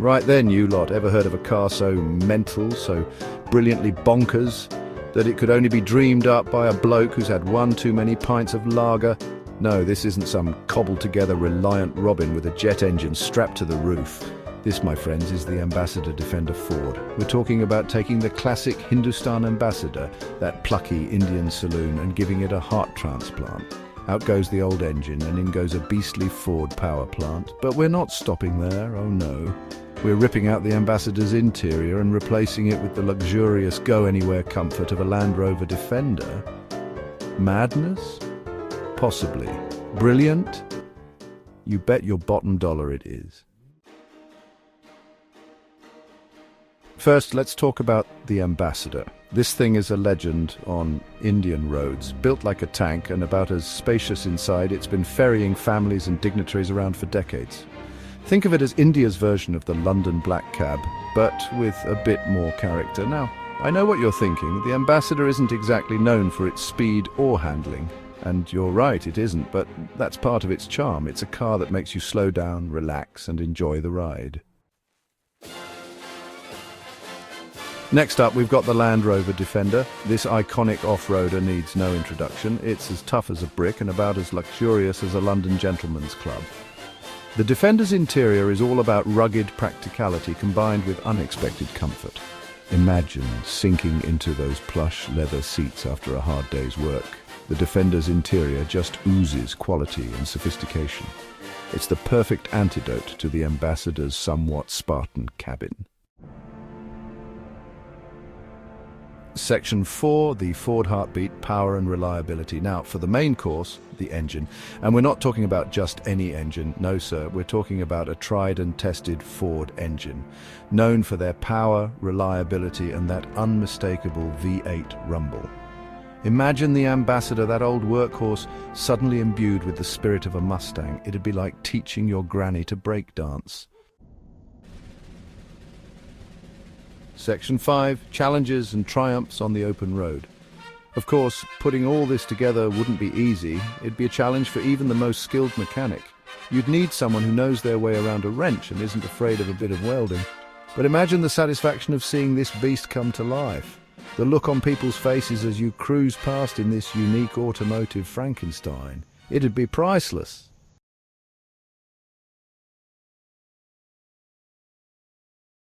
Right then, you lot, ever heard of a car so mental, so brilliantly bonkers, that it could only be dreamed up by a bloke who's had one too many pints of lager? No, this isn't some cobbled-together Reliant Robin with a jet engine strapped to the roof. This, my friends, is the Ambassador Defender Ford. We're talking about taking the classic Hindustan Ambassador, that plucky Indian saloon, and giving it a heart transplant. Out goes the old engine, and in goes a beastly Ford power plant. But we're not stopping there, oh no. We're ripping out the Ambassador's interior and replacing it with the luxurious go-anywhere comfort of a Land Rover Defender. Madness? Possibly. Brilliant? You bet your bottom dollar it is. First, let's talk about the Ambassador. This thing is a legend on Indian roads, built like a tank and about as spacious inside. It's been ferrying families and dignitaries around for decades. Think of it as India's version of the London black cab, but with a bit more character. Now, I know what you're thinking. The Ambassador isn't exactly known for its speed or handling. And you're right, it isn't, but that's part of its charm. It's a car that makes you slow down, relax, and enjoy the ride. Next up, we've got the Land Rover Defender. This iconic off-roader needs no introduction. It's as tough as a brick and about as luxurious as a London gentleman's club. The Defender's interior is all about rugged practicality combined with unexpected comfort. Imagine sinking into those plush leather seats after a hard day's work. The Defender's interior just oozes quality and sophistication. It's the perfect antidote to the Ambassador's somewhat Spartan cabin. Section 4, the Ford Heartbeat, power and reliability. Now, for the main course, the engine. And we're not talking about just any engine, no sir, we're talking about a tried and tested Ford engine, known for their power, reliability, and that unmistakable V8 rumble. Imagine the Ambassador, that old workhorse, suddenly imbued with the spirit of a Mustang. It'd be like teaching your granny to break dance. Section 5, challenges and triumphs on the open road. Of course, putting all this together wouldn't be easy. It'd be a challenge for even the most skilled mechanic. You'd need someone who knows their way around a wrench and isn't afraid of a bit of welding. But imagine the satisfaction of seeing this beast come to life. The look on people's faces as you cruise past in this unique automotive Frankenstein. It'd be priceless.